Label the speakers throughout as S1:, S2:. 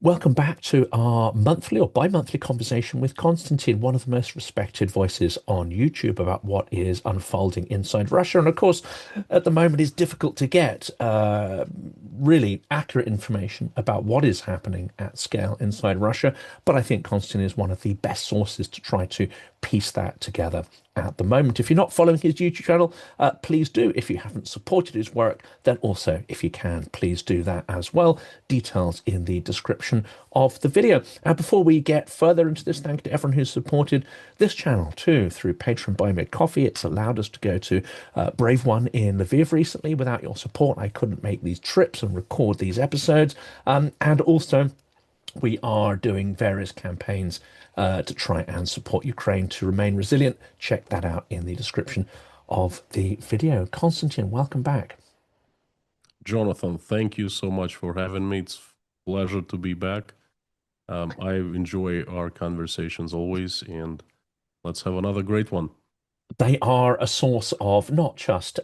S1: Welcome back to our monthly or bi-monthly conversation with Konstantin, one of the most respected voices on YouTube about what is unfolding inside Russia. And of course, at the moment, it's difficult to get really accurate information about what is happening at scale inside Russia. But I think Konstantin is one of the best sources to try to piece that together at the moment. If you're not following his YouTube channel, please do. If you haven't supported his work, then also, if you can, please do that as well. Details in the description of the video. And before we get further into this, thank you to everyone who's supported this channel too through Patreon, Buy Me a Coffee. It's allowed us to go to Brave One in Lviv recently. Without your support, I couldn't make these trips and record these episodes. And also, we are doing various campaigns to try and support Ukraine to remain resilient. Check that out in the description of the video. Konstantin, welcome back.
S2: Jonathan, thank you so much for having me. It's a pleasure to be back. I enjoy our conversations always, and let's have another great one.
S1: They are a source of not just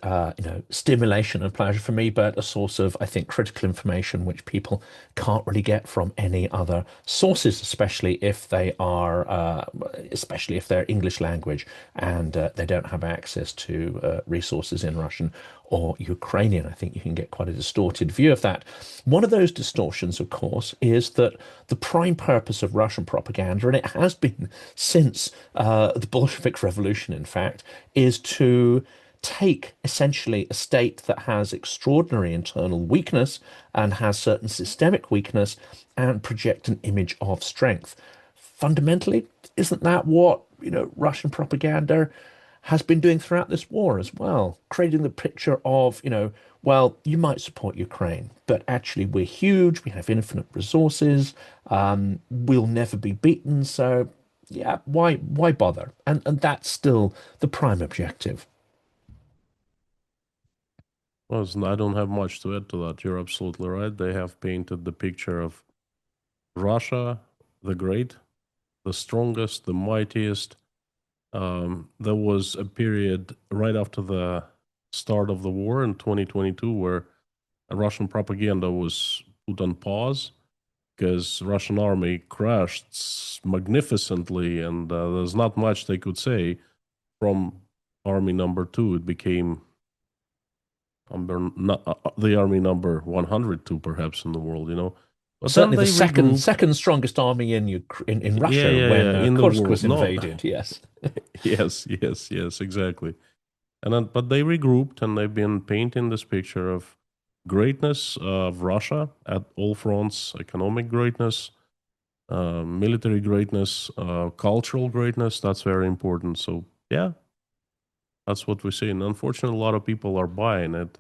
S1: stimulation and pleasure for me, but a source of, I think, critical information which people can't really get from any other sources, especially if they are especially if they're English language and they don't have access to resources in Russian or Ukrainian. I think you can get quite a distorted view of that. One of those distortions, of course, is that the prime purpose of Russian propaganda, and it has been since the Bolshevik Revolution, in fact, is to take essentially a state that has extraordinary internal weakness and has certain systemic weakness and project an image of strength. Fundamentally, isn't that what, Russian propaganda has been doing throughout this war as well, creating the picture of, well, you might support Ukraine, but actually we're huge, we have infinite resources, we'll never be beaten, so yeah, why bother? And that's still the prime objective.
S2: Well, I don't have much to add to that. You're absolutely right. They have painted the picture of Russia, the great, the strongest, the mightiest. There was a period right after the start of the war in 2022 where Russian propaganda was put on pause because Russian army crashed magnificently, and there's not much they could say. From army number 2, it became the army number 102, perhaps, in the world. But then
S1: Certainly the
S2: they
S1: second
S2: regrouped.
S1: second strongest army in
S2: Yeah,
S1: Russia
S2: yeah,
S1: when
S2: yeah, in the
S1: Kursk
S2: world.
S1: was
S2: No,
S1: invaded. Yes.
S2: yes, exactly. And then, but they regrouped and they've been painting this picture of greatness of Russia at all fronts: economic greatness, military greatness, cultural greatness. That's very important. So yeah, that's what we see. And unfortunately, a lot of people are buying it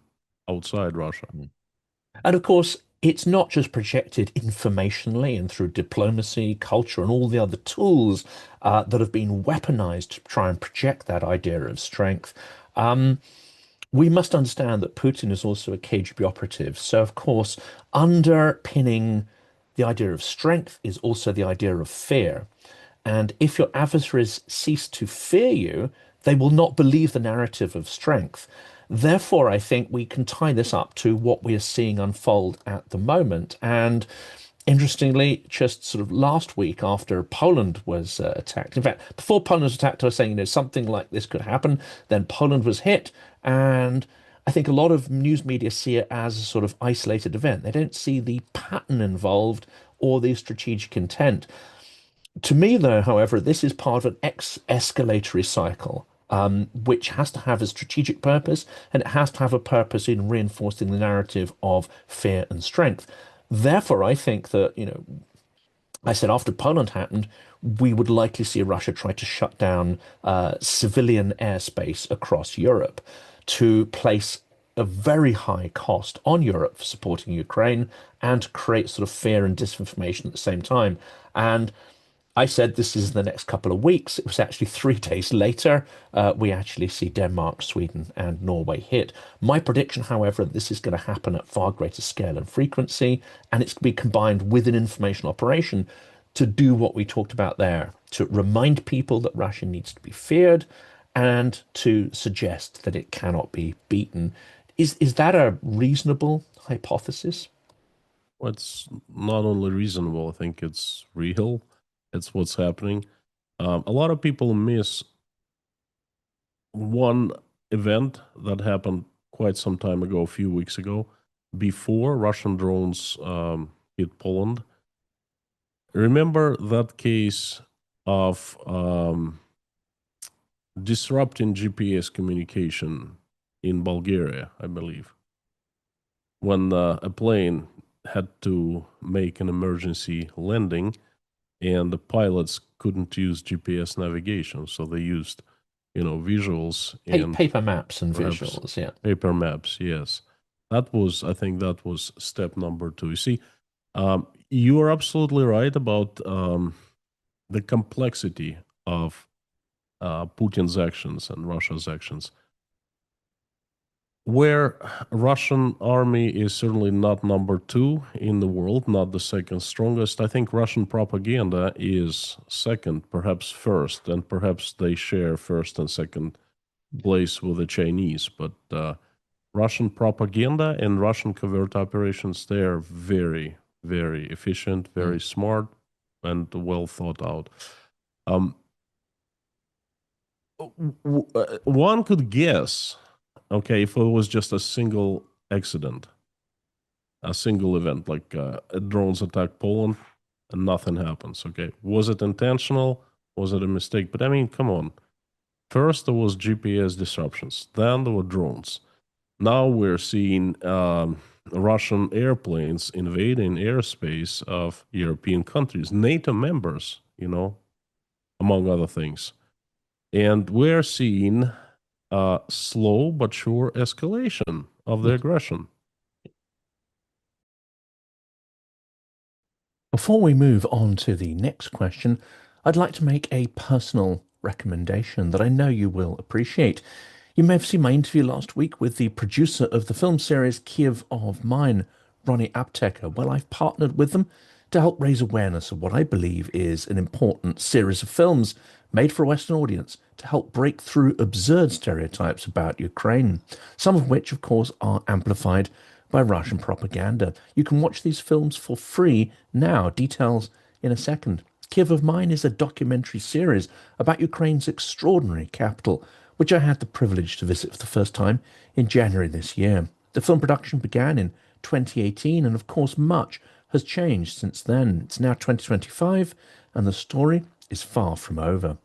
S2: outside Russia.
S1: And of course, it's not just projected informationally and through diplomacy, culture, and all the other tools that have been weaponized to try and project that idea of strength. We must understand that Putin is also a KGB operative. So, of course, underpinning the idea of strength is also the idea of fear. And if your adversaries cease to fear you, they will not believe the narrative of strength. Therefore, I think we can tie this up to what we are seeing unfold at the moment. And interestingly, just sort of last week after Poland was attacked, in fact, before Poland was attacked, I was saying, something like this could happen. Then Poland was hit. And I think a lot of news media see it as a sort of isolated event. They don't see the pattern involved or the strategic intent. To me, though, however, this is part of an escalatory cycle, which has to have a strategic purpose and it has to have a purpose in reinforcing the narrative of fear and strength. Therefore, I think that, I said after Poland happened, we would likely see Russia try to shut down civilian airspace across Europe to place a very high cost on Europe for supporting Ukraine and to create sort of fear and disinformation at the same time. And I said this is the next couple of weeks. It was actually 3 days later. We actually see Denmark, Sweden, and Norway hit. My prediction, however, this is going to happen at far greater scale and frequency, and it's going to be combined with an information operation to do what we talked about there, to remind people that Russia needs to be feared and to suggest that it cannot be beaten. Is that a reasonable hypothesis?
S2: Well, it's not only reasonable, I think it's real. It's what's happening. A lot of people miss one event that happened quite some time ago, a few weeks ago, before Russian drones hit Poland. Remember that case of disrupting GPS communication in Bulgaria, I believe, when a plane had to make an emergency landing and the pilots couldn't use GPS navigation, so they used, visuals and
S1: Paper maps and
S2: perhaps
S1: visuals, yeah.
S2: paper maps. Yes, I think that was step number two. You see, you are absolutely right about the complexity of Putin's actions and Russia's actions. Where Russian army is certainly not number two in the world, not the second strongest, I think Russian propaganda is second, perhaps first, and perhaps they share first and second place with the Chinese. But Russian propaganda and Russian covert operations, they are very, very efficient, very smart, and well thought out. One could guess, okay, if it was just a single accident, a single event, like drones attack Poland and nothing happens, okay? Was it intentional? Was it a mistake? But I mean, come on. First, there was GPS disruptions. Then there were drones. Now we're seeing Russian airplanes invading airspace of European countries, NATO members, among other things. And we're seeing slow but sure escalation of the aggression.
S1: Before we move on to the next question, I'd like to make a personal recommendation that I know you will appreciate. You may have seen my interview last week with the producer of the film series Kiev of Mine, Ronnie Apteker. Well, I've partnered with them to help raise awareness of what I believe is an important series of films made for a Western audience to help break through absurd stereotypes about Ukraine, some of which, of course, are amplified by Russian propaganda. You can watch these films for free now. Details in a second. Kiev of Mine is a documentary series about Ukraine's extraordinary capital, which I had the privilege to visit for the first time in January this year. The film production began in 2018, and of course, much has changed since then. It's now 2025, and the story is far from over.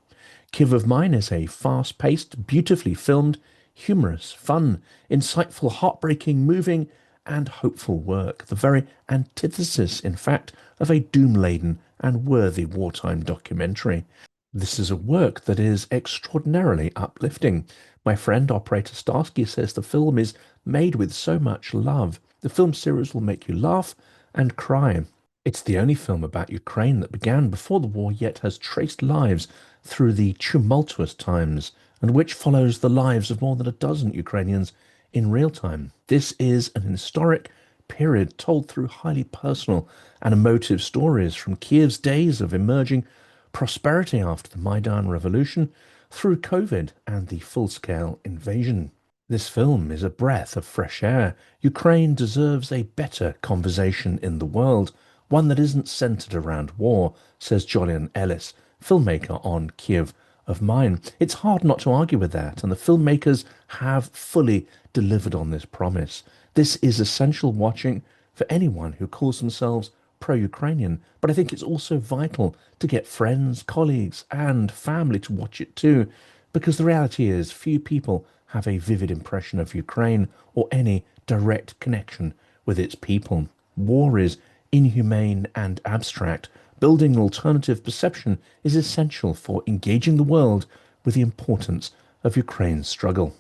S1: Kiev of Mine is a fast-paced, beautifully filmed, humorous, fun, insightful, heartbreaking, moving, and hopeful work. The very antithesis, in fact, of a doom-laden and worthy wartime documentary. This is a work that is extraordinarily uplifting. My friend Operator Starsky says the film is made with so much love. The film series will make you laugh and cry. It's the only film about Ukraine that began before the war yet has traced lives through the tumultuous times, and which follows the lives of more than a dozen Ukrainians in real time. This is an historic period told through highly personal and emotive stories from Kiev's days of emerging prosperity after the Maidan Revolution through COVID and the full-scale invasion. This film is a breath of fresh air. Ukraine deserves a better conversation in the world, one that isn't centered around war, says Julian Ellis, filmmaker on Kiev of Mine. It's hard not to argue with that, and the filmmakers have fully delivered on this promise. This is essential watching for anyone who calls themselves pro-Ukrainian, but I think it's also vital to get friends, colleagues, and family to watch it too, because the reality is few people have a vivid impression of Ukraine or any direct connection with its people. War is inhumane and abstract. Building an alternative perception is essential for engaging the world with the importance of Ukraine's struggle.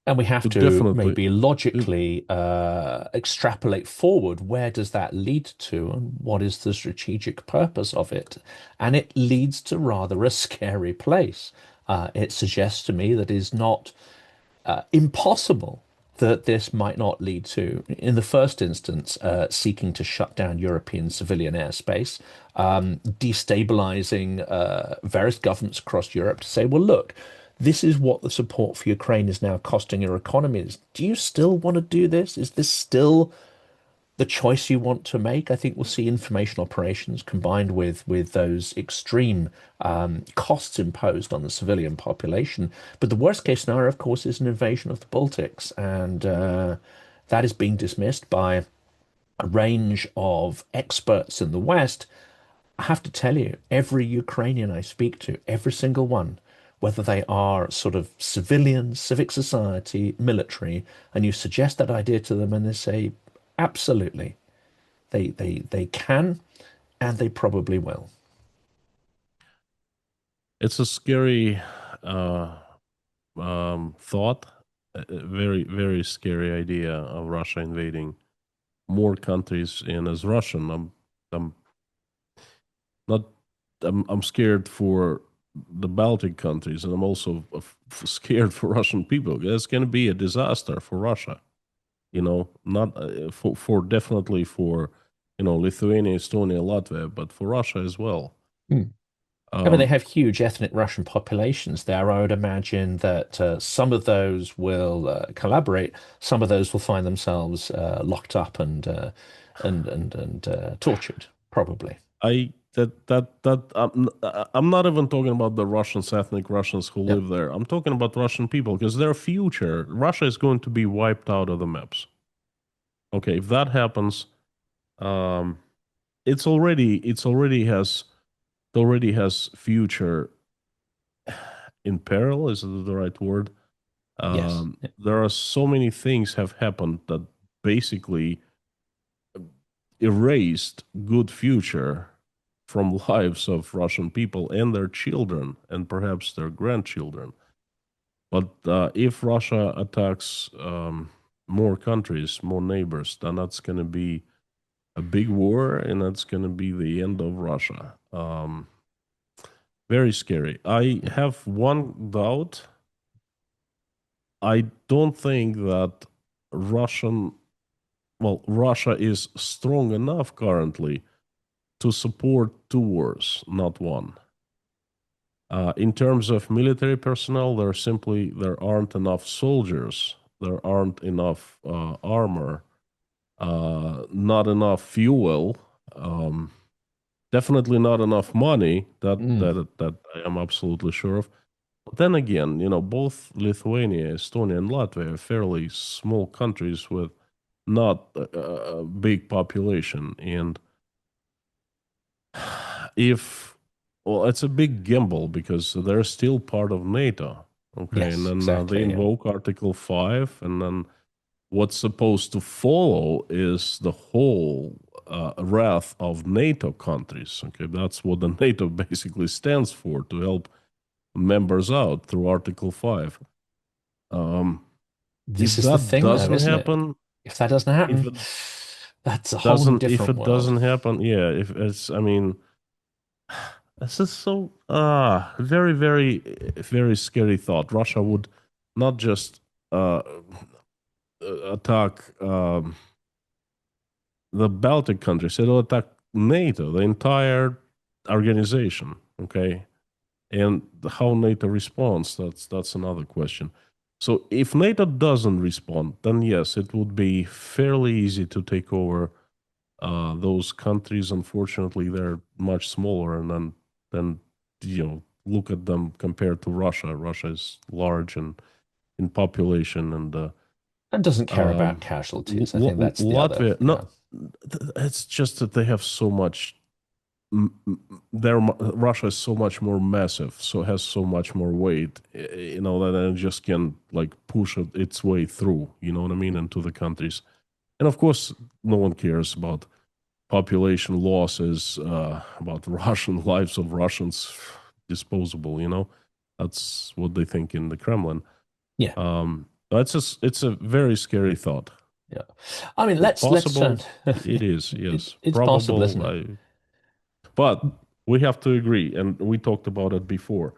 S1: And we have to
S2: Definitely.
S1: maybe logically extrapolate forward. Where does that lead to, and what is the strategic purpose of it? And it leads to rather a scary place. It suggests to me that it is not impossible that this might not lead to, in the first instance, seeking to shut down European civilian airspace, destabilizing various governments across Europe to say, well, look, this is what the support for Ukraine is now costing your economies. Do you still want to do this? Is this still the choice you want to make? I think we'll see information operations combined with those extreme costs imposed on the civilian population. But the worst case scenario, of course, is an invasion of the Baltics, and that is being dismissed by a range of experts in the West. I have to tell you, every Ukrainian I speak to, every single one, whether they are sort of civilians, civic society, military, and you suggest that idea to them and they say, absolutely, they can and they probably will.
S2: It's a scary thought, a very, very scary idea of Russia invading more countries. And as Russian, I'm not, I'm scared for the Baltic countries, and I'm also scared for Russian people. It's going to be a disaster for Russia. Not for definitely for Lithuania, Estonia, Latvia, but for Russia as well.
S1: Hmm. I mean, they
S2: Um,
S1: have huge ethnic Russian populations there. I would imagine that some of those will collaborate, some of those will find themselves locked up and tortured, probably.
S2: I that I'm not even talking about the Russians, ethnic Russians who
S1: Yeah.
S2: live there. I'm talking about Russian people because their future, Russia is going to be wiped out of the maps. Okay, if that happens, um, it already has future in peril. Is it the right word?
S1: Yes.
S2: There are so many things have happened that basically erased good future from lives of Russian people and their children and perhaps their grandchildren. But if Russia attacks more countries, more neighbors, then that's going to be a big war, and that's going to be the end of Russia. Very scary. I have one doubt. I don't think that Russian, Russia is strong enough currently to support two wars, not one. In terms of military personnel, there aren't enough soldiers, there aren't enough armor, not enough fuel, um, definitely not enough money.
S1: Mm.
S2: That I am absolutely sure of. But then again, both Lithuania, Estonia, and Latvia are fairly small countries with not a big population, and if it's a big gamble because they're still part of NATO. Okay, and
S1: Yes,
S2: then they
S1: exactly. Yeah.
S2: invoke Article 5, and then what's supposed to follow is the whole wrath of NATO countries. Okay, that's what the NATO basically stands for, to help members out through Article 5. Um,
S1: This
S2: if
S1: is the
S2: that
S1: thing, though,
S2: doesn't
S1: isn't it?
S2: happen,
S1: If that doesn't
S2: if
S1: happen,
S2: it
S1: that's a whole
S2: if
S1: different
S2: it
S1: world.
S2: doesn't happen, yeah, if it's, I mean, this is so very, very, very scary thought. Russia would not just attack the Baltic countries; it'll attack NATO, the entire organization. Okay, and how NATO responds, that's another question. So if NATO doesn't respond, then yes, it would be fairly easy to take over those countries. Unfortunately, they're much smaller, and then look at them compared to Russia. Russia is large and in population, and
S1: And doesn't care about
S2: um,
S1: casualties. I think that's the other.
S2: Latvia.
S1: Yeah.
S2: No, it's just that they have so much. Russia is so much more massive, so has so much more weight. That it just can like push its way through. You know what I mean, into the countries, and of course, no one cares about population losses, about Russian lives of Russians disposable. That's what they think in the Kremlin.
S1: Yeah.
S2: It's a very scary thought.
S1: Yeah. I mean, let's turn.
S2: Possible, it is, yes.
S1: It's possible,
S2: Probable,
S1: isn't it?
S2: but we have to agree, and we talked about it before.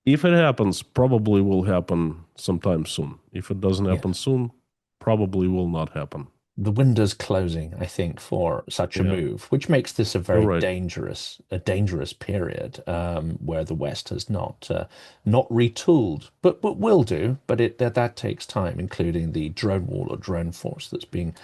S2: If it happens, probably will happen sometime soon. If it doesn't happen
S1: Yes.
S2: soon, probably will not happen.
S1: the window's closing, I think, for such a
S2: Yeah,
S1: move, which makes this
S2: you're right.
S1: a dangerous period where the West has not retooled, but will do. But that takes time, including the drone wall or drone force that's being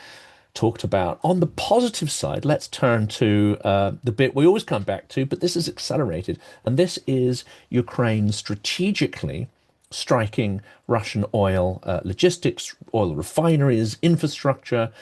S1: talked about. On the positive side, let's turn to the bit we always come back to, but this is accelerated, and this is Ukraine strategically striking Russian oil logistics, oil refineries, infrastructure,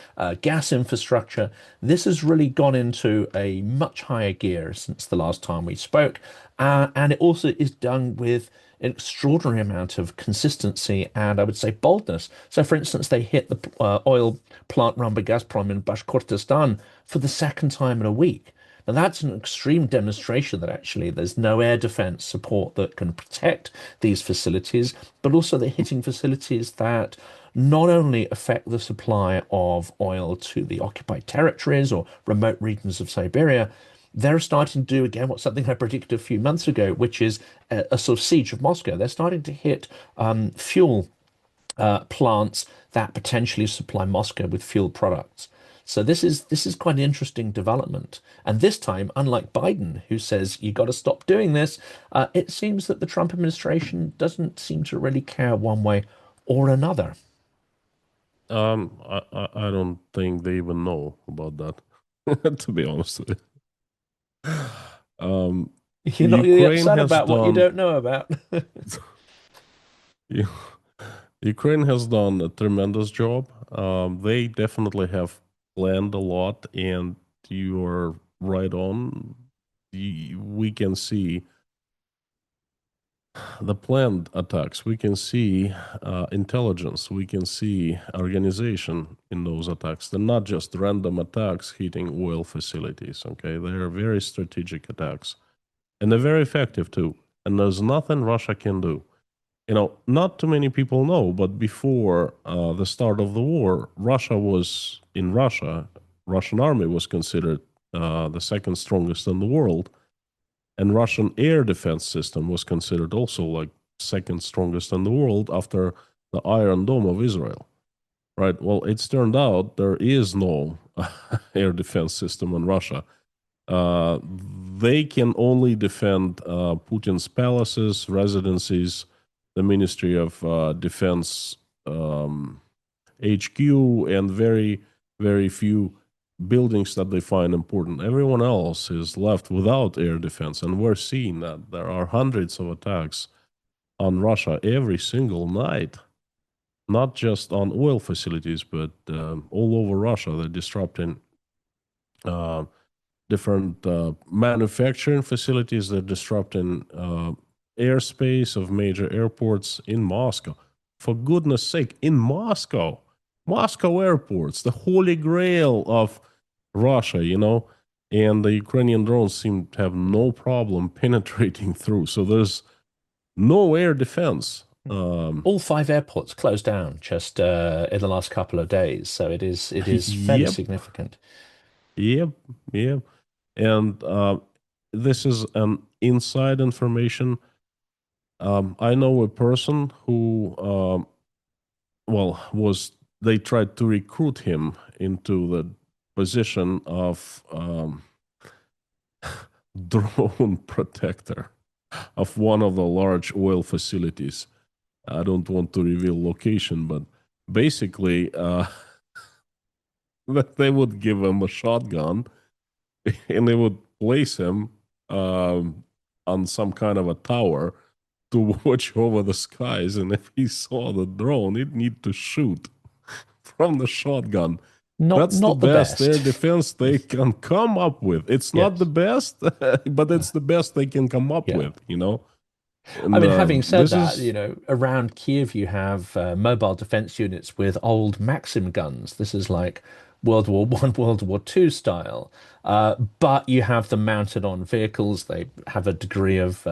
S1: gas infrastructure. This has really gone into a much higher gear since the last time we spoke. And it also is done with an extraordinary amount of consistency and I would say boldness. So, for instance, they hit the oil plant run by Gazprom in Bashkortostan for the second time in a week. Now, that's an extreme demonstration that actually there's no air defense support that can protect these facilities, but also they're hitting facilities that not only affect the supply of oil to the occupied territories or remote regions of Siberia, they're starting to do again what something I predicted a few months ago, which is a sort of siege of Moscow. They're starting to hit fuel plants that potentially supply Moscow with fuel products. So this is quite an interesting development. And this time, unlike Biden, who says you got to stop doing this, it seems that the Trump administration doesn't seem to really care one way or another.
S2: I don't think they even know about that, to be honest with you.
S1: You're
S2: Ukraine
S1: upset
S2: has
S1: about what you
S2: done
S1: don't know about.
S2: Ukraine has done a tremendous job. They definitely have planned a lot, and you are right on. We can see the planned attacks. We can see intelligence. We can see organization in those attacks. They're not just random attacks hitting oil facilities. Okay, they are very strategic attacks, and they're very effective too. And there's nothing Russia can do. Not too many people know, but before the start of the war, Russian army was considered the second strongest in the world, and Russian air defense system was considered also like second strongest in the world after the Iron Dome of Israel. Right. Well, it's turned out there is no air defense system in Russia. Uh, they can only defend Putin's palaces, residencies, the Ministry of Defense HQ, and very, very few buildings that they find important. Everyone else is left without air defense, and we're seeing that there are hundreds of attacks on Russia every single night, not just on oil facilities, but all over Russia. They're disrupting uh, different manufacturing facilities. They're disrupting airspace of major airports in Moscow. For goodness sake, in Moscow, Moscow airports, the holy grail of Russia. And the Ukrainian drones seem to have no problem penetrating through. So there's no air defense.
S1: All five airports closed down just in the last couple of days, so it is fairly
S2: Yep,
S1: significant.
S2: yep, yep. And this is an inside information. I know a person who, was they tried to recruit him into the position of drone protector of one of the large oil facilities. I don't want to reveal location, but basically, that they would give him a shotgun and they would place him on some kind of a tower to watch over the skies. And if he saw the drone, he'd need to shoot from the shotgun.
S1: Not
S2: That's the
S1: not the
S2: best air
S1: best.
S2: defense they can come up with. It's not the
S1: Yes.
S2: best, but it's the best they can come up
S1: Yeah.
S2: with.
S1: I
S2: And
S1: mean, having said
S2: this
S1: that,
S2: is,
S1: around Kiev you have mobile defense units with old Maxim guns. This is like World War One, World War Two style. But you have them mounted on vehicles. They have a degree of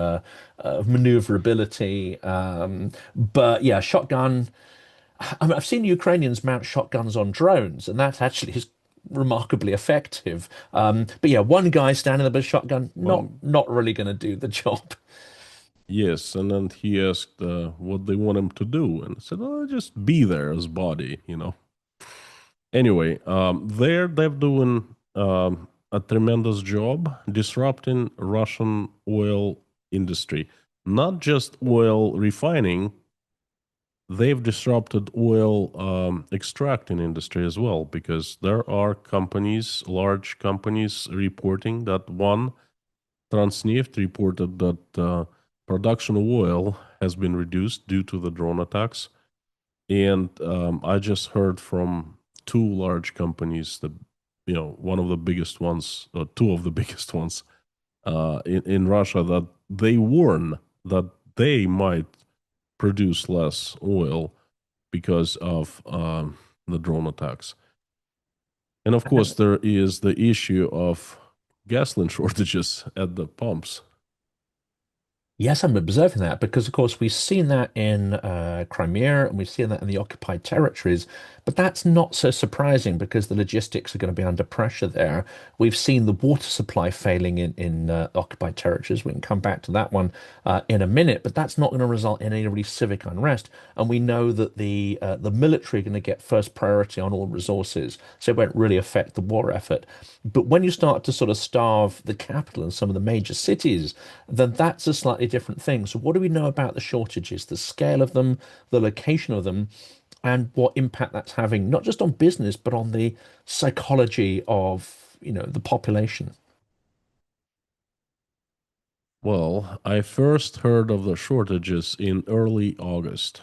S1: maneuverability. But yeah, shotgun. I mean, I've seen Ukrainians mount shotguns on drones, and that actually is remarkably effective. But yeah, one guy standing there with a shotgun, not
S2: one,
S1: not really going to do the job.
S2: yes. And then he asked what they want him to do. And I said, oh, just be there as body. Anyway, they're doing a tremendous job disrupting Russian oil industry. Not just oil refining, they've disrupted oil extracting industry as well, because there are companies, large companies, reporting that one Transneft reported that production of oil has been reduced due to the drone attacks. And I just heard from two large companies, that one of the biggest ones, or two of the biggest ones in Russia, that they warn that they might produce less oil because of the drone attacks. And of course, there is the issue of gasoline shortages at the pumps.
S1: Yes, I'm observing that because, of course, we've seen that in Crimea and we've seen that in the occupied territories. But that's not so surprising because the logistics are going to be under pressure there. We've seen the water supply failing in occupied territories. We can come back to that one in a minute, but that's not going to result in any really civic unrest. And we know that the military are going to get first priority on all resources, so it won't really affect the war effort. But when you start to sort of starve the capital and some of the major cities, then that's a slightly different thing. So what do we know about the shortages, the scale of them, the location of them, and what impact that's having, not just on business, but on the psychology of, the population?
S2: Well, I first heard of the shortages in early August.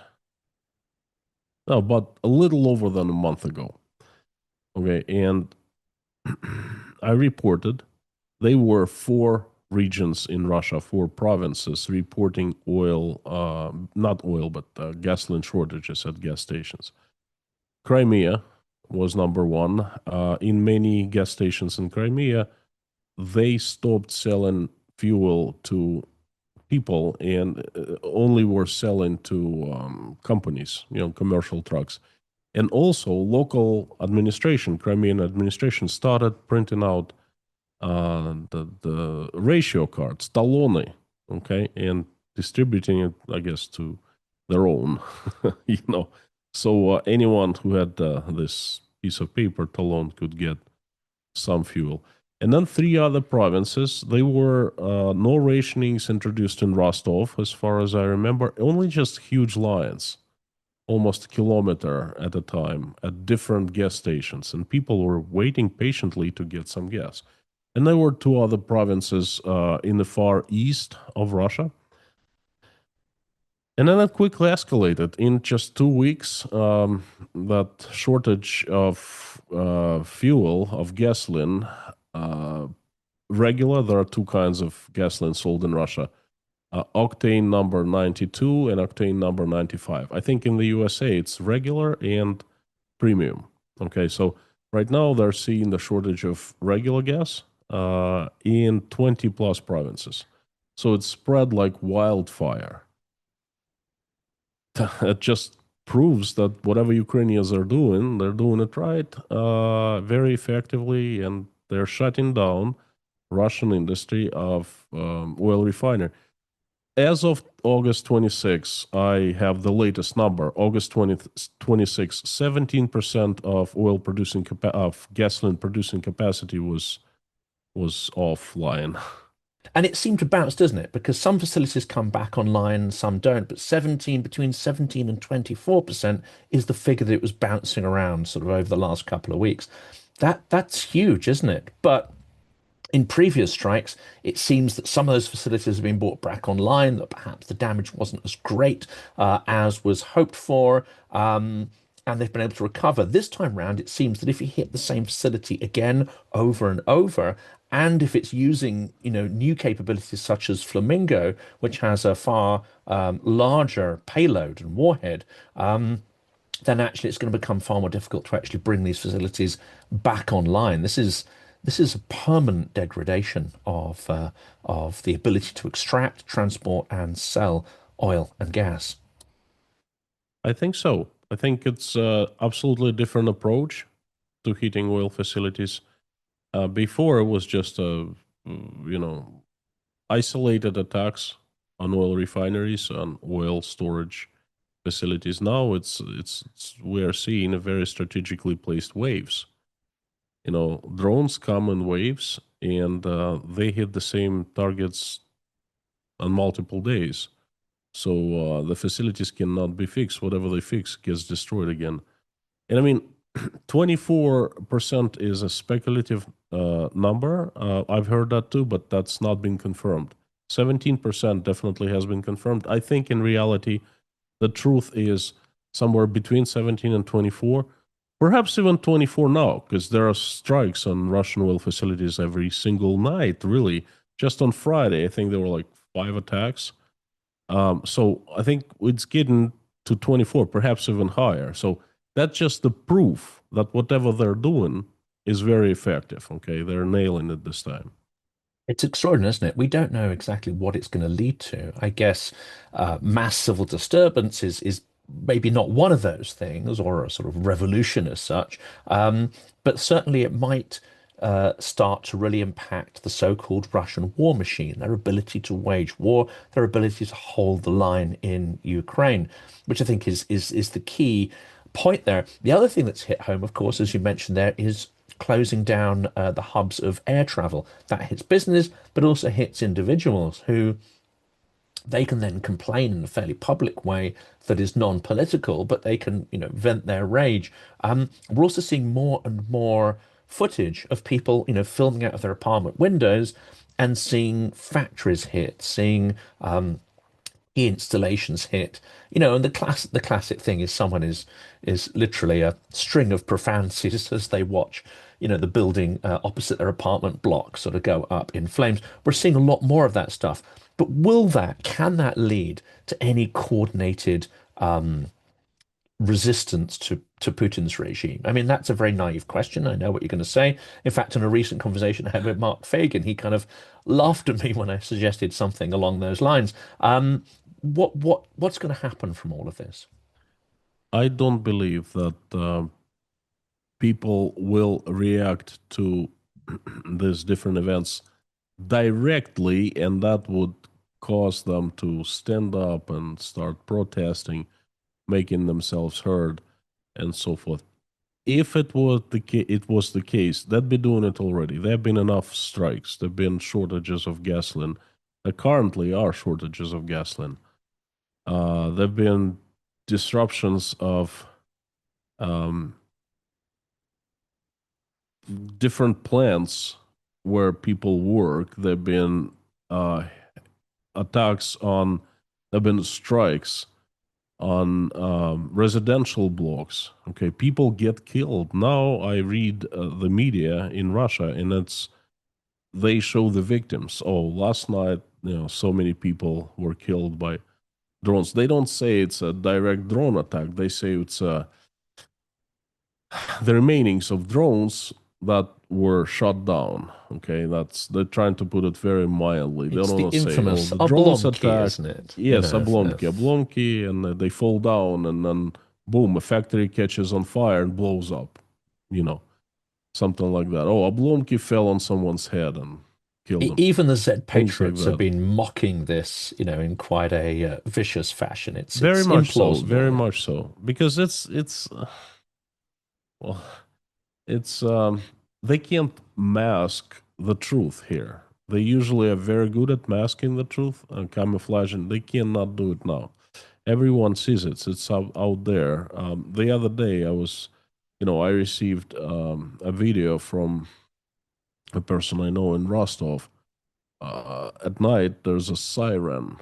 S2: No, but a little over than a month ago. Okay, and I reported they were four regions in Russia, four provinces reporting oil, not oil, but gasoline shortages at gas stations. Crimea was number one. In many gas stations in Crimea, they stopped selling fuel to people and only were selling to companies, commercial trucks. And also, local administration, Crimean administration, started printing out the ratio cards, talone, okay, and distributing it, I guess, to their own, you know. So anyone who had this piece of paper, talon, could get some fuel. And then three other provinces, they were no rationings introduced in Rostov, as far as I remember, only just huge lines, almost a kilometer at a time, at different gas stations. And people were waiting patiently to get some gas. And there were two other provinces in the far east of Russia. And then it quickly escalated. In just 2 weeks, that shortage of fuel, of gasoline, uh, regular, there are two kinds of gasoline sold in Russia, octane number 92 and octane number 95. I think in the USA it's regular and premium. Okay, so right now they're seeing the shortage of regular gas in 20 plus provinces. So it's spread like wildfire. It just proves that whatever Ukrainians are doing, they're doing it right, very effectively, and they're shutting down Russian industry of oil refinery. As of August 26, I have the latest number. August 26, 17% of oil producing of gasoline producing capacity was offline.
S1: And it seemed to bounce, doesn't it? Because some facilities come back online, some don't. But between 17 and 24% is the figure that it was bouncing around sort of over the last couple of weeks. That's huge, isn't it? But in previous strikes, it seems that some of those facilities have been brought back online, that perhaps the damage wasn't as great as was hoped for, and they've been able to recover. This time round, it seems that if you hit the same facility again over and over, and if it's using, new capabilities such as Flamingo, which has a far larger payload and warhead, then actually it's going to become far more difficult to actually bring these facilities back online. This is a permanent degradation of the ability to extract, transport, and sell oil and gas.
S2: I think so. I think it's absolutely a different approach to heating oil facilities. Before it was just you know, isolated attacks on oil refineries, on oil storage facilities. Now we are seeing a very strategically placed waves. Drones come in waves, and they hit the same targets on multiple days. So the facilities cannot be fixed. Whatever they fix gets destroyed again. And I mean, 24% is a speculative number. I've heard that too, but that's not been confirmed. 17% definitely has been confirmed. I think in reality, the truth is somewhere between 17 and 24, perhaps even 24 now, because there are strikes on Russian oil facilities every single night, really. Just on Friday, I think there were like 5 attacks. So I think it's getting to 24, perhaps even higher. So that's just the proof that whatever they're doing is very effective. Okay, they're nailing it this time.
S1: It's extraordinary, isn't it? We don't know exactly what it's going to lead to. I guess mass civil disturbance is maybe not one of those things, or a sort of revolution as such, but certainly it might start to really impact the so-called Russian war machine, their ability to wage war, their ability to hold the line in Ukraine, which I think is the key point there. The other thing that's hit home, of course, as you mentioned there, is closing down the hubs of air travel. That hits business, but also hits individuals who they can then complain in a fairly public way that is non-political, but they can, vent their rage. We're also seeing more and more footage of people, filming out of their apartment windows and seeing factories hit, seeing installations hit. And the classic thing is someone is literally a string of profanities as they watch, the building opposite their apartment block sort of go up in flames. We're seeing a lot more of that stuff. But can that lead to any coordinated resistance to Putin's regime? I mean, that's a very naive question. I know what you're going to say. In fact, in a recent conversation I had with Mark Fagan, he kind of laughed at me when I suggested something along those lines. What's going to happen from all of this?
S2: I don't believe that people will react to these different events directly, and that would cause them to stand up and start protesting, making themselves heard, and so forth. If it was the case, they'd be doing it already. There have been enough strikes. There have been shortages of gasoline. There currently are shortages of gasoline. There have been disruptions of different plants where people work. There have been attacks on, there have been strikes on residential blocks. Okay, people get killed. Now I read the media in Russia, and they show the victims. Oh, last night, so many people were killed by drones. They don't say it's a direct drone attack. They say it's the remainings of drones that were shot down. Okay, they're trying to put it very mildly. They
S1: It's
S2: don't
S1: the
S2: want to say, "Oh,
S1: infamous
S2: the drones
S1: oblomki,
S2: attacked."
S1: isn't it?
S2: Yes, oblomki, and they fall down, and then boom, a factory catches on fire and blows up. Something like that. Oh, oblomki fell on someone's head and killed them.
S1: Even the Z
S2: Things like
S1: patriots have
S2: that.
S1: been mocking this, in quite a vicious fashion. It's
S2: Very much so.
S1: implausible.
S2: Very much so. Because it's well, it's they can't mask the truth here. They usually are very good at masking the truth and camouflaging. They cannot do it now. Everyone sees it. It's out there. The other day, I received a video from a person I know in Rostov. At night, there's a siren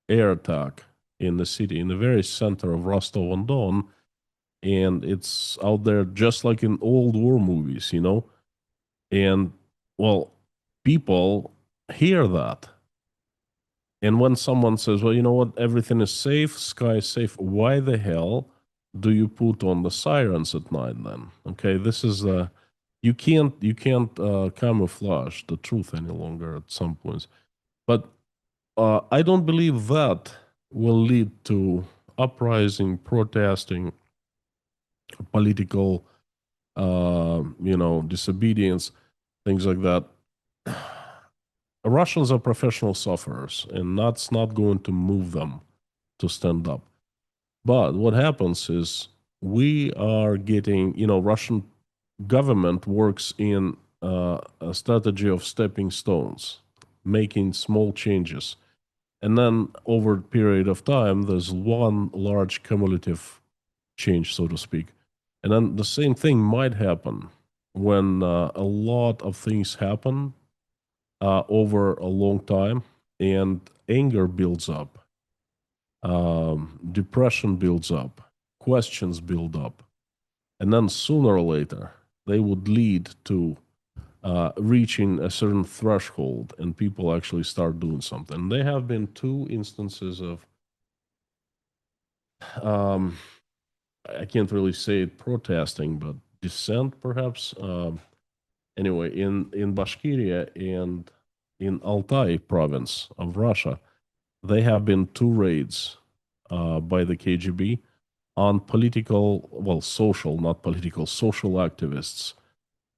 S2: air attack in the city, in the very center of Rostov-on-Don, and it's out there just like in old war movies. And, well, people hear that. And when someone says, well, you know what, everything is safe, sky is safe, why the hell do you put on the sirens at night then? Okay, this is you can't camouflage the truth any longer at some points. But I don't believe that will lead to uprising, protesting, political, disobedience, things like that. Russians are professional sufferers, and that's not going to move them to stand up. But what happens is we are getting, Russian government works in a strategy of stepping stones, making small changes. And then over a period of time, there's one large cumulative change, so to speak. And then the same thing might happen when a lot of things happen over a long time and anger builds up, depression builds up, questions build up. And then sooner or later, they would lead to reaching a certain threshold and people actually start doing something. There have been two instances of, um, I can't really say it protesting, but dissent perhaps. Anyway, in Bashkiria and in Altai province of Russia, there have been two raids by the KGB on political, well, social, not political, social activists.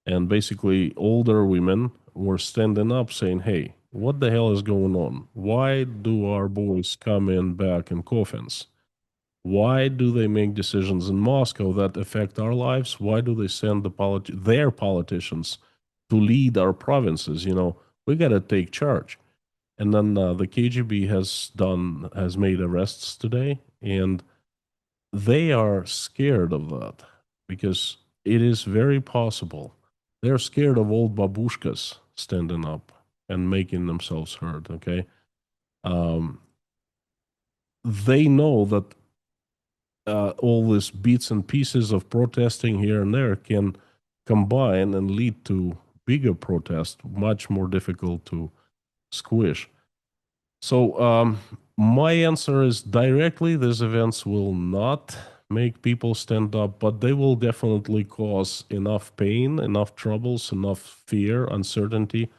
S2: And basically, older women were standing up saying, hey, what the hell is going on? Why do our boys come in back in coffins? Why do they make decisions in Moscow that affect our lives? Why do they send their politicians to lead our provinces? We got to take charge. And then the KGB has made arrests today, and they are scared of that because it is very possible. They're scared of old babushkas standing up and making themselves heard. Okay, um, they know that all these bits and pieces of protesting here and there can combine and lead to bigger protests, much more difficult to squish. So my answer is directly, these events will not make people stand up, but they will definitely cause enough pain, enough troubles, enough fear, uncertainty,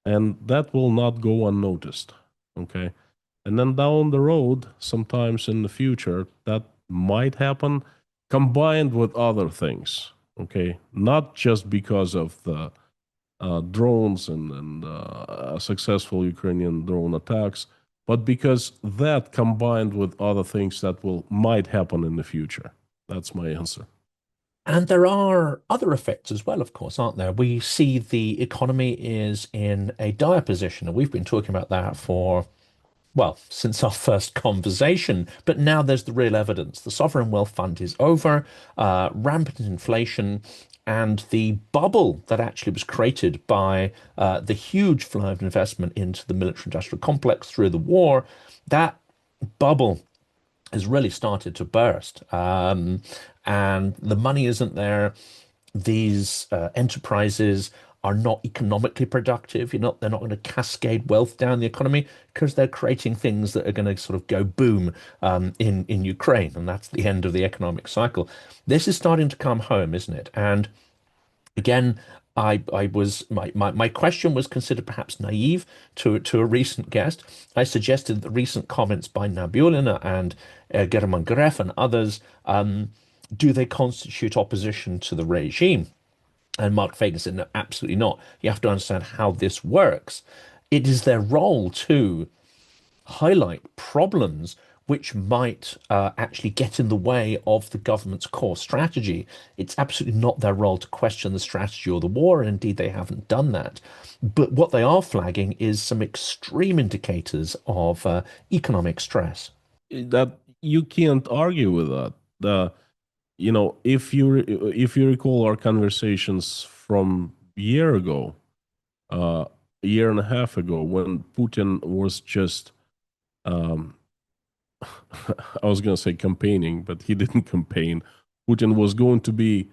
S2: and that will not go unnoticed. Okay. And then down the road, sometimes in the future, that might happen combined with other things. Okay. Not just because of the drones and successful Ukrainian drone attacks, but because that combined with other things that might happen in the future. That's my answer.
S1: And there are other effects as well, of course, aren't there? We see the economy is in a dire position, and we've been talking about that for, well, since our first conversation. But now there's the real evidence. The sovereign wealth fund is over, rampant inflation, and the bubble that actually was created by the huge flow of investment into the military industrial complex through the war, that bubble has really started to burst. And the money isn't there. These enterprises are not economically productive. They're not going to cascade wealth down the economy because they're creating things that are going to sort of go boom in Ukraine, and that's the end of the economic cycle. This is starting to come home, isn't it? And again, I was my question was considered perhaps naive to a recent guest. I suggested the recent comments by Nabiullina and German Gref and others, do they constitute opposition to the regime? And Mark Fagan said, no, absolutely not. You have to understand how this works. It is their role to highlight problems which might actually get in the way of the government's core strategy. It's absolutely not their role to question the strategy or the war, and indeed they haven't done that. But what they are flagging is some extreme indicators of economic stress.
S2: That you can't argue with that. If you recall our conversations from a year ago, a year and a half ago, when Putin was just, I was going to say campaigning, but he didn't campaign. Putin was going to be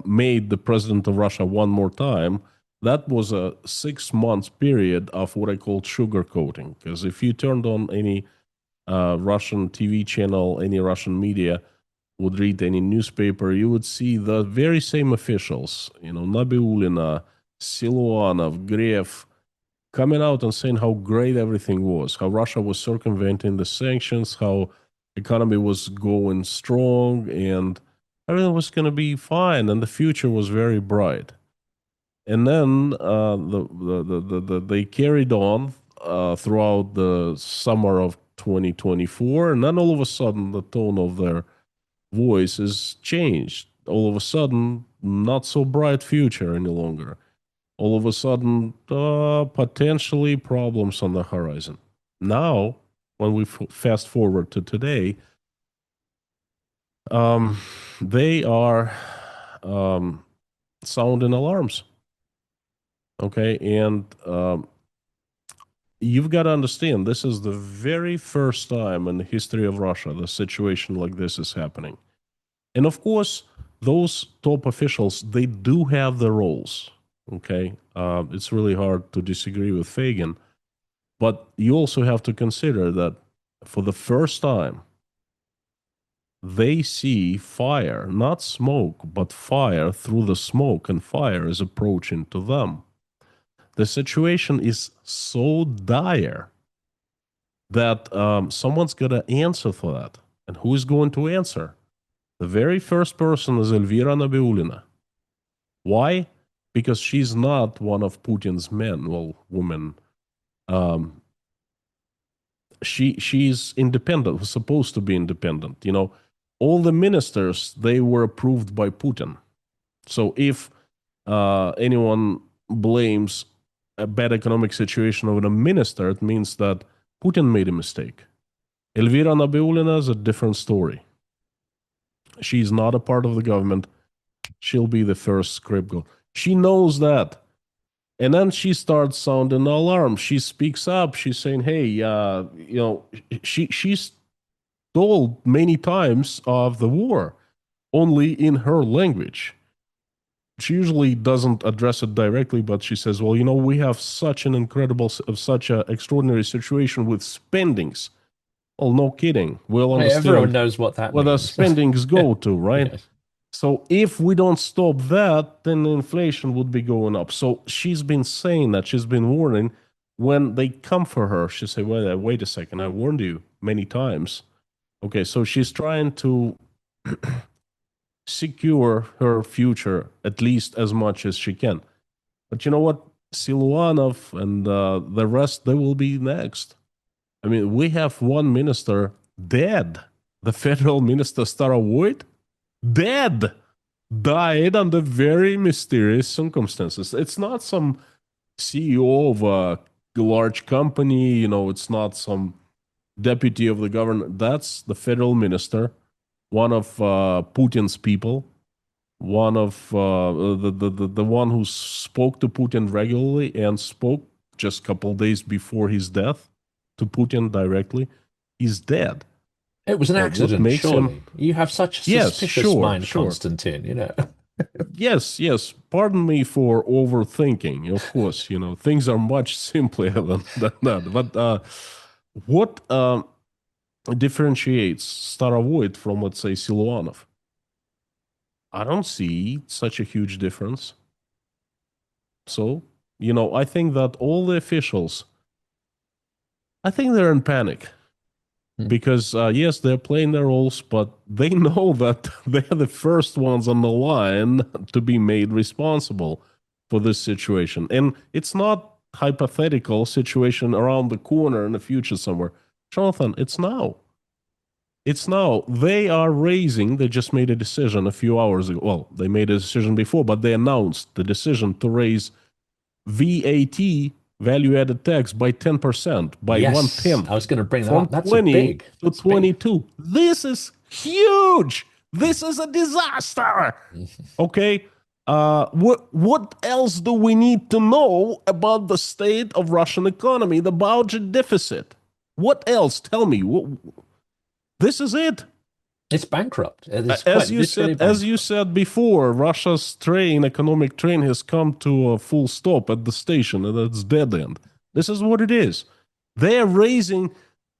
S2: made the president of Russia one more time. That was a 6 month period of what I called sugarcoating. Because if you turned on any Russian TV channel, any Russian media, would read any newspaper, you would see the very same officials, Nabiullina, Siluanov, Gref, coming out and saying how great everything was, how Russia was circumventing the sanctions, how economy was going strong, and everything was going to be fine, and the future was very bright. And then they carried on throughout the summer of 2024, and then all of a sudden the tone of their voice is changed. All of a sudden, not so bright future any longer. All of a sudden, potentially problems on the horizon. Now, when we fast forward to today, they are sounding alarms. Okay, and you've got to understand, this is the very first time in the history of Russia the situation like this is happening. And of course, those top officials, they do have their roles. Okay, it's really hard to disagree with Fagin, but you also have to consider that for the first time, they see fire, not smoke, but fire through the smoke, and fire is approaching to them. The situation is so dire that someone's got to answer for that. And who is going to answer? The very first person is Elvira Nabiulina. Why? Because she's not one of Putin's men, well, women. She's independent, supposed to be independent. You know, all the ministers, they were approved by Putin. So if anyone blames a bad economic situation on a minister, it means that Putin made a mistake. Elvira Nabiulina is a different story. She's not a part of the government. She'll be the first scapegoat. She knows that. And then she starts sounding the alarm. She speaks up. She's saying, hey, she's told many times of the war, only in her language. She usually doesn't address it directly, but she says, well, we have such an extraordinary situation with spendings. Well, no kidding. We'll understand.
S1: Everyone knows what that
S2: where
S1: means.
S2: the spendings go to, right?
S1: Yes.
S2: So if we don't stop that, then inflation would be going up. So she's been saying that. She's been warning. When they come for her, she say, well, wait a second. I warned you many times. Okay, so she's trying to secure her future at least as much as she can. But you know what? Siluanov and the rest, they will be next. I mean, we have one minister dead. The federal minister, Starovoyt, dead. Died under very mysterious circumstances. It's not some CEO of a large company, it's not some deputy of the government. That's the federal minister, one of Putin's people, one of the one who spoke to Putin regularly and spoke just a couple days before his death to Putin directly. He's dead.
S1: It was an accident, surely. You have such a suspicious mind,
S2: sure.
S1: Konstantin,
S2: Yes. Pardon me for overthinking. Of course, things are much simpler than that. But what differentiates Starovoyt from, let's say, Siluanov? I don't see such a huge difference. So, I think that all the officials, I think they're in panic. Because, yes, they're playing their roles, but they know that they're the first ones on the line to be made responsible for this situation. And it's not hypothetical situation around the corner in the future somewhere. Jonathan, it's now. It's now. They just made a decision a few hours ago. Well, they made a decision before, but they announced the decision to raise VAT, value-added tax, by 10%, by 1/10.
S1: I was going to bring that
S2: from
S1: up. That's
S2: 20
S1: big.
S2: to 22. Big. This is huge. This is a disaster. Okay. What else do we need to know about the state of Russian economy, the budget deficit? What else? Tell me. This is it.
S1: It's bankrupt.
S2: As you said before, Russia's economic train has come to a full stop at the station, and it's dead end. This is what it is. They are raising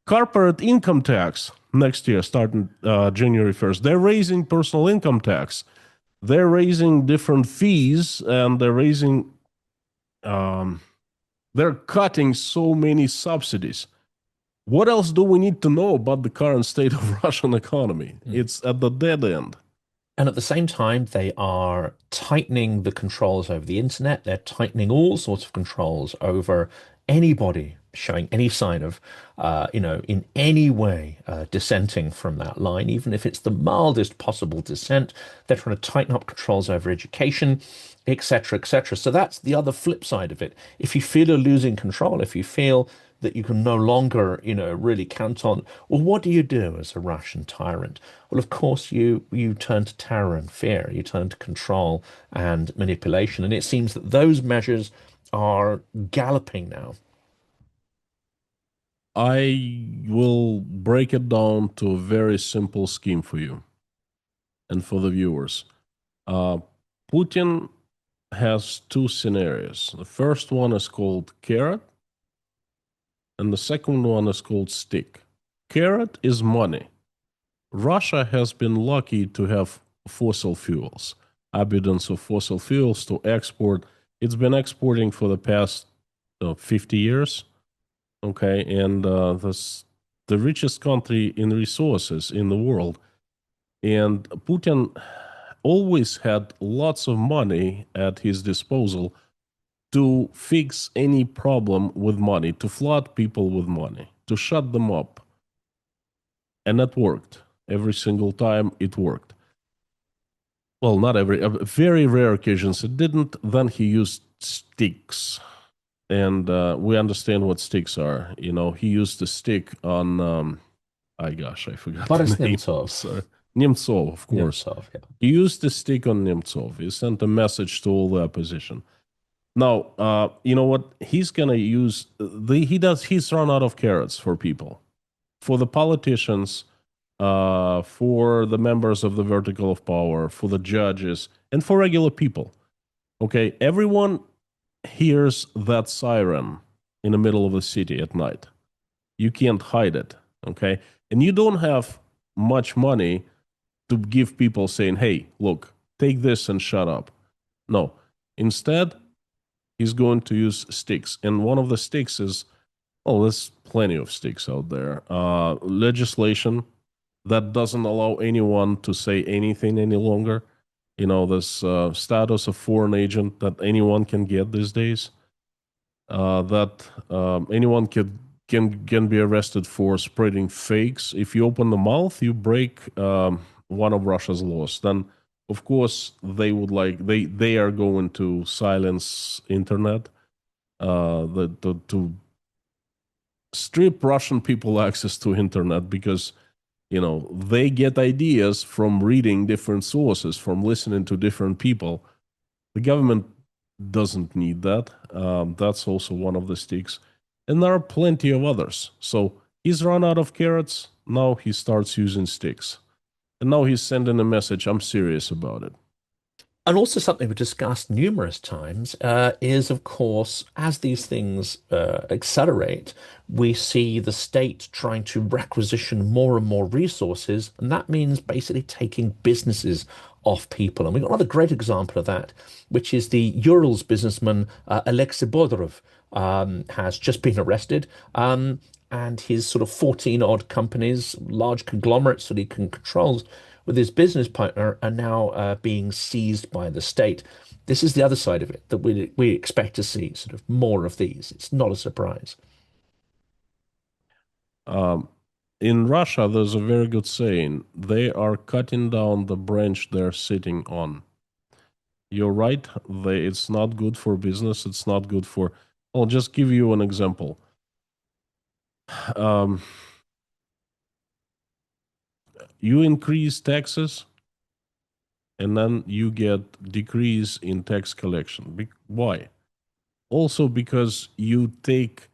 S2: corporate income tax next year, starting January 1st. They're raising personal income tax. They're raising different fees, and they're cutting so many subsidies. What else do we need to know about the current state of Russian economy? It's at the dead end.
S1: And at the same time, they are tightening the controls over the internet. They're tightening all sorts of controls over anybody showing any sign of, in any way dissenting from that line, even if it's the mildest possible dissent. They're trying to tighten up controls over education, etc., etc. So that's the other flip side of it. If you feel you're losing control, if you feel that you can no longer, really count on, well, what do you do as a Russian tyrant? Well, of course, you turn to terror and fear. You turn to control and manipulation. And it seems that those measures are galloping now.
S2: I will break it down to a very simple scheme for you and for the viewers. Uh, Putin has two scenarios. The first one is called carrot, and the second one is called stick. Carrot is money. Russia has been lucky to have fossil fuels, abundance of fossil fuels to export. It's been exporting for the past 50 years. Okay, and this the richest country in resources in the world. And Putin always had lots of money at his disposal to fix any problem with money, to flood people with money, to shut them up. And that worked. Every single time it worked. Well, not every, very rare occasions it didn't. Then he used sticks. And we understand what sticks are. He used a stick on, I forgot
S1: Boris
S2: the name.
S1: Nemtsov.
S2: Sorry. Nemtsov, of course.
S1: Nemtsov, yeah.
S2: He used the stick on Nemtsov. He sent a message to all the opposition. Now, you know what? He's gonna use he's run out of carrots for people, for the politicians, for the members of the vertical of power, for the judges, and for regular people. Okay, everyone hears that siren in the middle of the city at night. You can't hide it. Okay, and you don't have much money to give people saying, "Hey, look, take this and shut up." No, instead he's going to use sticks. And one of the sticks is, there's plenty of sticks out there. Legislation that doesn't allow anyone to say anything any longer. This status of foreign agent that anyone can get these days. That anyone can be arrested for spreading fakes. If you open the mouth, you break one of Russia's laws. Then of course they would they are going to silence internet, to strip Russian people access to internet, because they get ideas from reading different sources, from listening to different people. The government doesn't need that. That's also one of the sticks, and there are plenty of others. So he's run out of carrots. Now he starts using sticks. And now he's sending a message, I'm serious about it.
S1: And also something we've discussed numerous times is, of course, as these things accelerate, we see the state trying to requisition more and more resources, and that means basically taking businesses off people. And we've got another great example of that, which is the Urals businessman Alexei Bodorov has just been arrested. And his sort of 14 odd companies, large conglomerates that he can control with his business partner, are now being seized by the state. This is the other side of it, that we expect to see sort of more of these. It's not a surprise.
S2: In Russia, there's a very good saying: they are cutting down the branch they're sitting on. You're right. It's not good for business. It's not good for. I'll just give you an example. You increase taxes, and then you get decrease in tax collection. Why? Also because you take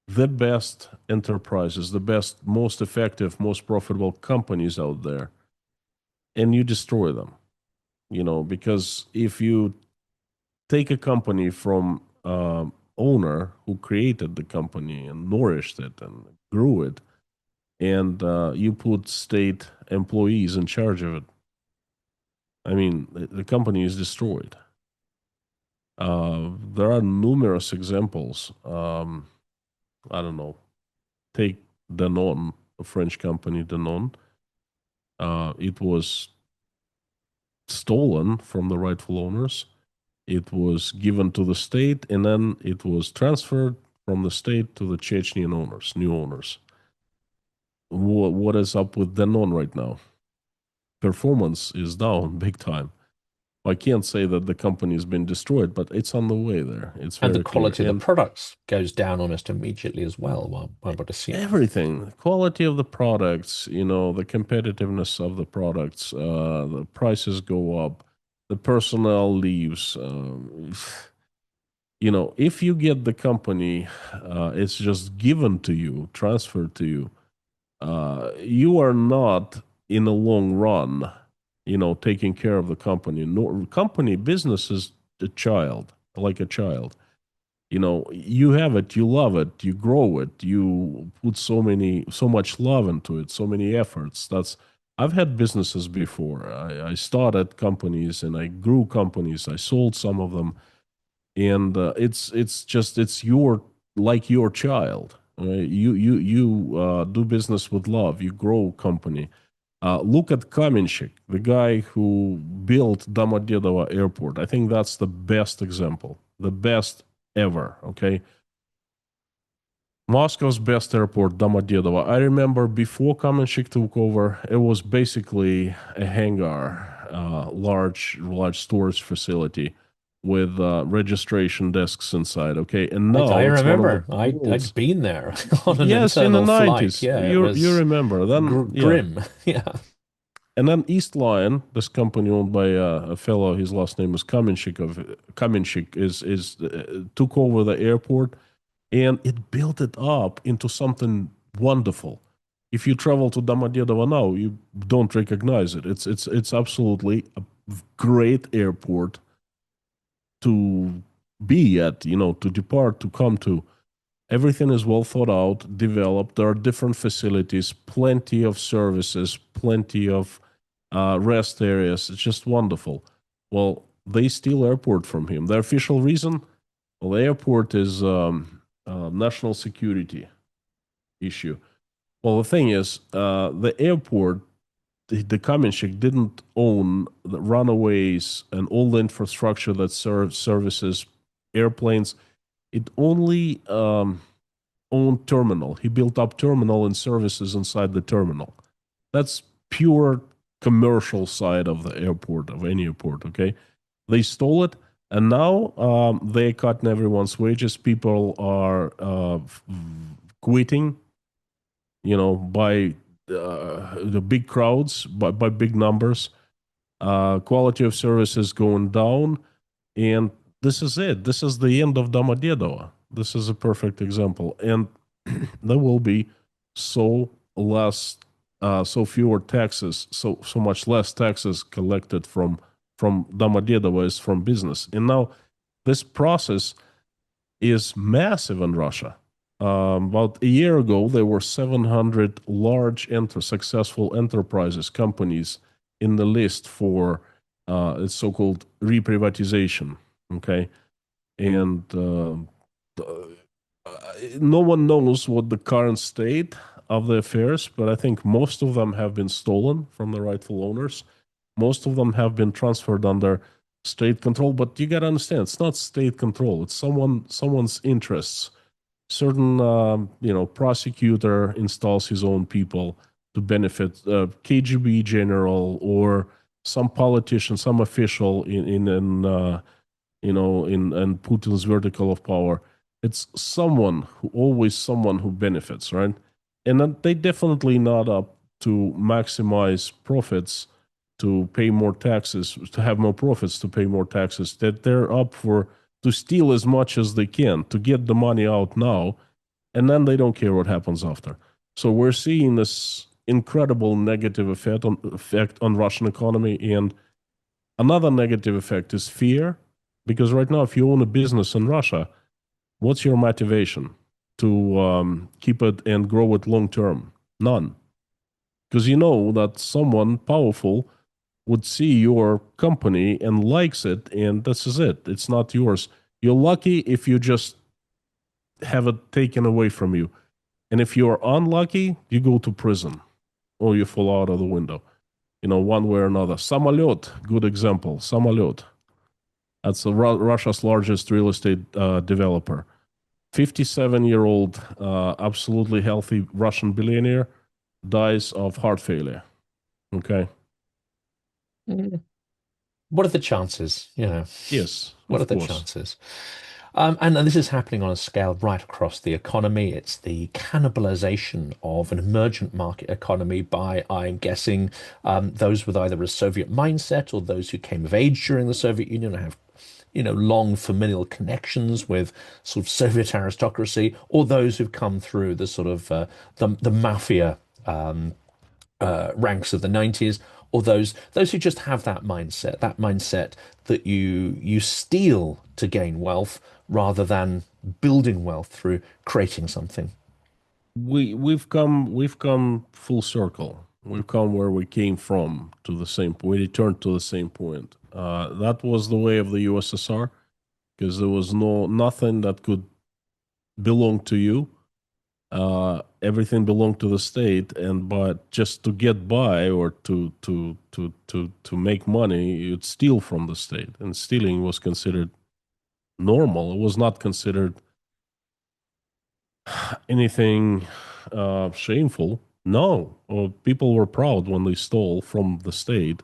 S2: the best enterprises, the best, most effective, most profitable companies out there, and you destroy them. Because if you take a company from owner who created the company and nourished it and grew it, and you put state employees in charge of it, I mean, the company is destroyed. There are numerous examples. I don't know. Take Danone, a French company, Danone. It was stolen from the rightful owners. It was given to the state, and then it was transferred from the state to the Chechnyan owners, new owners. What is up with Danone right now? Performance is down big time. I can't say that the company has been destroyed, but it's on the way there. It's
S1: And the
S2: very clear.
S1: quality of the
S2: And
S1: products goes down almost immediately as well, one would assume.
S2: everything, quality of the products, the competitiveness of the products, the prices go up, the personnel leaves. If you get the company, it's just given to you, transferred to you. You are not in the long run, taking care of the company. No, company business is a child, like a child. You have it, you love it, you grow it, you put so much love into it, so many efforts. I've had businesses before. I started companies and I grew companies. I sold some of them, and it's your child. Right? You do business with love. You grow company. Look at Kamenshik, the guy who built Domodedovo Airport. I think that's the best example, the best ever. Okay, Moscow's best airport, Domodedovo. I remember before Kamenshik took over, it was basically a hangar, large storage facility with registration desks inside. Okay, and
S1: I
S2: now it's one of the
S1: remember. I'd
S2: world's.
S1: been there on an
S2: Yes, in the
S1: internal flight.
S2: 90s.
S1: Yeah, it
S2: You
S1: was
S2: remember. Then, yeah.
S1: grim. Yeah.
S2: And then East Lion, this company owned by a fellow, his last name is Kamenshik, took over the airport, and it built it up into something wonderful. If you travel to Domodedovo now, you don't recognize it. It's absolutely a great airport to be at, to depart, to come to. Everything is well thought out, developed. There are different facilities, plenty of services, plenty of rest areas. It's just wonderful. Well, they steal airport from him. The official reason? Well, the airport is national security issue. Well, the thing is, the airport, the Kamenshik didn't own the runaways and all the infrastructure that services airplanes. It only owned terminal. He built up terminal and services inside the terminal. That's pure commercial side of the airport, of any airport, okay? They stole it, and now they're cutting everyone's wages. People are quitting, by the big crowds, by big numbers. Quality of service is going down, and this is it. This is the end of Domodedovo. This is a perfect example, and there will be so fewer taxes, so much less taxes collected from Domodedovo is from business. And now this process is massive in Russia. About a year ago, there were 700 large successful enterprises, companies in the list for its so-called reprivatization. Okay, and no one knows what the current state of the affairs, but I think most of them have been stolen from the rightful owners. Most of them have been transferred under state control, but you got to understand, it's not state control. It's someone's interests. Certain, prosecutor installs his own people to benefit KGB general or some politician, some official in Putin's vertical of power. It's someone who benefits, right? And they definitely not up to maximize profits, to pay more taxes, to have more profits, to pay more taxes. That they're up to steal as much as they can, to get the money out now, and then they don't care what happens after. So we're seeing this incredible negative effect on Russian economy, and another negative effect is fear, because right now, if you own a business in Russia, what's your motivation to keep it and grow it long term? None. Because you know that someone powerful would see your company and likes it, and this is it. It's not yours. You're lucky if you just have it taken away from you. And if you're unlucky, you go to prison or you fall out of the window, one way or another. Samoilov, good example. Samoilov. That's Russia's largest real estate developer. 57-year-old, absolutely healthy Russian billionaire dies of heart failure. Okay.
S1: Mm. What are the chances?
S2: Yes,
S1: What are
S2: of
S1: the
S2: course.
S1: chances? And this is happening on a scale right across the economy. It's the cannibalization of an emergent market economy by, I'm guessing, those with either a Soviet mindset or those who came of age during the Soviet Union and have, long familial connections with sort of Soviet aristocracy, or those who've come through the sort of the mafia ranks of the 90s, or those who just have that mindset that you steal to gain wealth rather than building wealth through creating something.
S2: We've come full circle. We've come where we came from to the same. We returned to the same point. That was the way of the USSR because there was nothing that could belong to you. Everything belonged to the state, and but just to get by or to make money, you'd steal from the state, and stealing was considered normal. It was not considered anything shameful. No, people were proud when they stole from the state.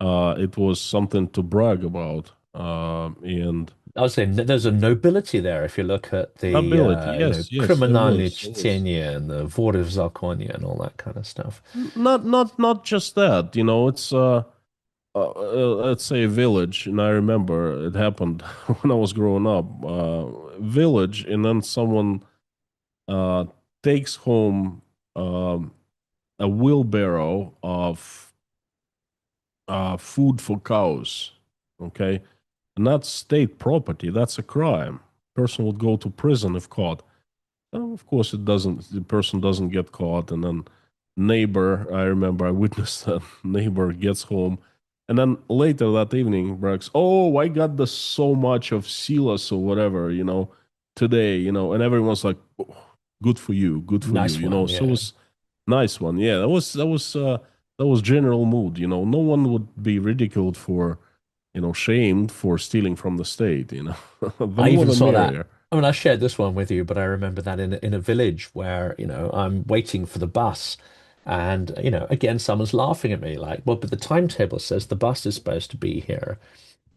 S2: It was something to brag about, and
S1: I was saying there's a nobility there if you look at the
S2: ability. Yes, yes, there
S1: criminalne
S2: was. There was.
S1: чтения and the vory в законе and all that kind of stuff.
S2: Not just that. It's let's say a village, and I remember it happened when I was growing up. Village, and then someone uh, takes home a wheelbarrow of food for cows. Okay, and that's state property. That's a crime. Person would go to prison if caught. Of course, it doesn't. The person doesn't get caught, and then neighbor. I remember I witnessed that neighbor gets home, and then later that evening, brags, "Oh, I got the so much of Silas or whatever, today, and everyone's like, "Oh, good for you,
S1: Nice one,
S2: So it
S1: yeah.
S2: was nice one, yeah. That was general mood, No one would be ridiculed for, shamed for stealing from the state, The
S1: I
S2: more
S1: even
S2: the
S1: saw that.
S2: merrier.
S1: I mean, I shared this one with you, but I remember that in a village where, I'm waiting for the bus. And, again, someone's laughing at me like, well, but the timetable says the bus is supposed to be here.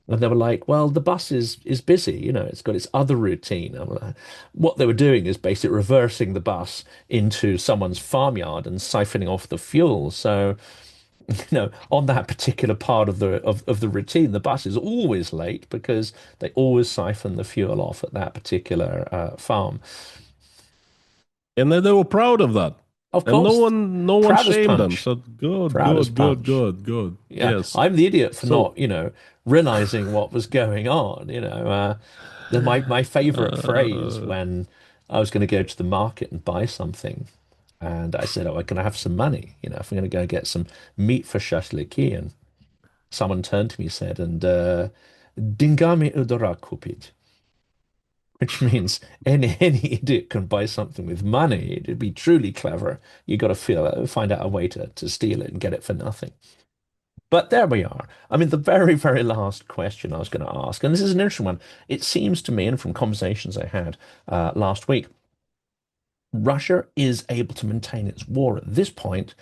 S1: And they were like, well, the bus is busy, it's got its other routine. I'm like, what they were doing is basically reversing the bus into someone's farmyard and siphoning off the fuel. So, on that particular part of the routine, the bus is always late because they always siphon the fuel off at that particular farm.
S2: And then they were proud of that.
S1: Of
S2: And no
S1: course,
S2: one no one
S1: proud as
S2: shamed them.
S1: punch,
S2: Said good,
S1: proud as
S2: good, good,
S1: punch.
S2: good, good.
S1: Yeah,
S2: Yes.
S1: I'm the idiot for
S2: So
S1: not, realizing what was going on. My favorite phrase
S2: uh,
S1: when I was going to go to the market and buy something, and I said, "Oh, I'm going to have some money. If I'm going to go get some meat for shashliki." And someone turned to me and said, "And dingami udara kupit," which means any idiot can buy something with money. It'd be truly clever. You got to find out a way to steal it and get it for nothing. But there we are. I mean, the very, very last question I was going to ask, and this is an interesting one. It seems to me, and from conversations I had last week, Russia is able to maintain its war at this point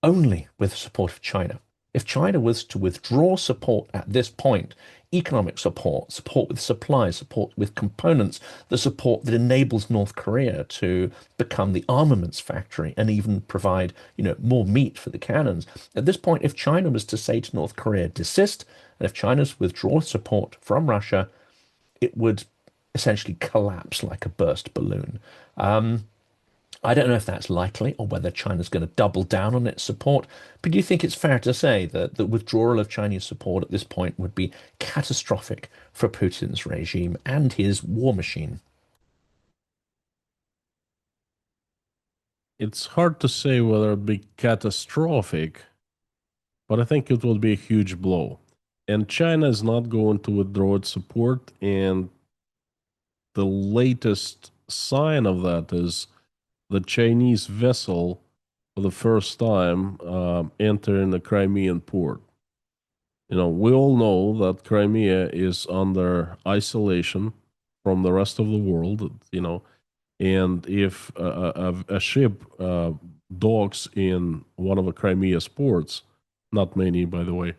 S1: only with the support of China. If China was to withdraw support at this point, economic support, support with supplies, support with components, the support that enables North Korea to become the armaments factory and even provide, more meat for the cannons. At this point, if China was to say to North Korea, desist, and if China's withdraw support from Russia, it would essentially collapse like a burst balloon. I don't know if that's likely or whether China's going to double down on its support, but do you think it's fair to say that the withdrawal of Chinese support at this point would be catastrophic for Putin's regime and his war machine?
S2: it's hard to say whether it'd be catastrophic, but I think it will be a huge blow. And China is not going to withdraw its support. And the latest sign of that is the Chinese vessel for the first time entering the Crimean port. We all know that Crimea is under isolation. from the rest of the world, and if a ship docks in one of the Crimea ports, not many, by the way,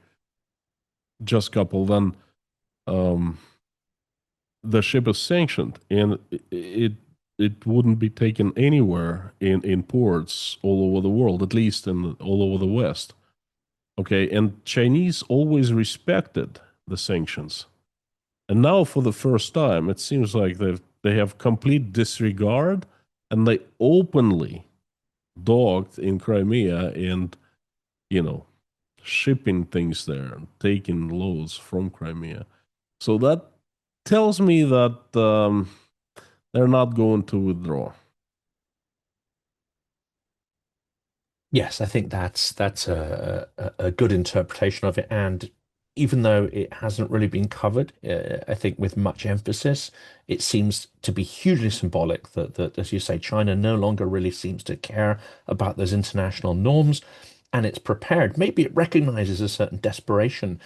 S2: just couple, then um, the ship is sanctioned, and it wouldn't be taken anywhere in ports all over the world, at least in all over the West. Okay, and Chinese always respected the sanctions, and now for the first time, it seems like they have complete disregard, and they openly docked in Crimea and you know shipping things there and taking loads from Crimea. So that tells me that they're not going to withdraw.
S1: Yes, I think that's a good interpretation of it. And even though it hasn't really been covered, I think with much emphasis, it seems to be hugely symbolic that, as you say, China no longer really seems to care about those international norms. And it's prepared. Maybe it recognizes a certain desperation.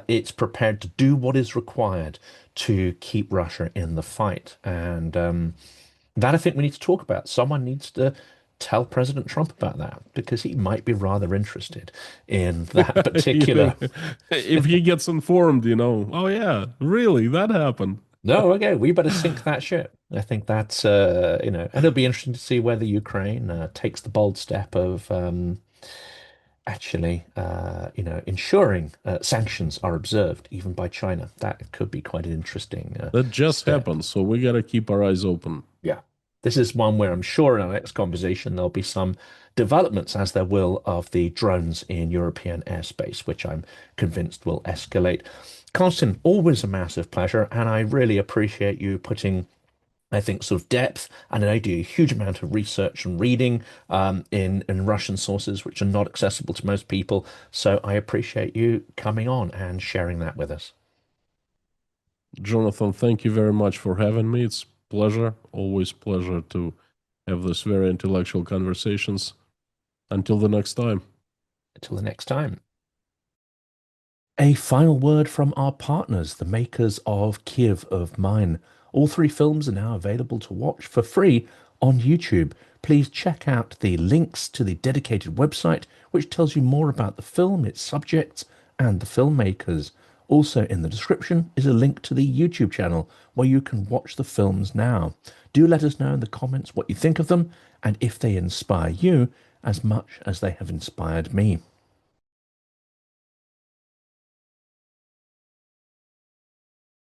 S1: It's prepared to do what is required to keep Russia in the fight. And that I think we need to talk about. Someone needs to tell President Trump about that because he might be rather interested in that
S2: You
S1: particular.
S2: think if he gets informed, oh yeah, really, that happened.
S1: No, okay, we better sink that ship. I think that's and it'll be interesting to see whether Ukraine takes the bold step of actually ensuring sanctions are observed even by China. That could be quite an interesting
S2: That just
S1: step.
S2: happened, so we gotta keep our eyes open.
S1: Yeah. This is one where I'm sure in our next conversation there'll be some developments, as there will, of the drones in European airspace, which I'm convinced will escalate. Constant, always a massive pleasure, and I really appreciate you putting, I think, sort of depth, and I do a huge amount of research and reading in Russian sources, which are not accessible to most people. So I appreciate you coming on and sharing that with us.
S2: Jonathan, thank you very much for having me. It's pleasure, always pleasure to have this very intellectual conversations. Until the next time.
S1: Until the next time. A final word from our partners, the makers of Kiev of Mine. All three films are now available to watch for free on YouTube. Please check out the links to the dedicated website, which tells you more about the film, its subjects, and the filmmakers. Also in the description is a link to the YouTube channel where you can watch the films now. Do let us know in the comments what you think of them and if they inspire you as much as they have inspired me.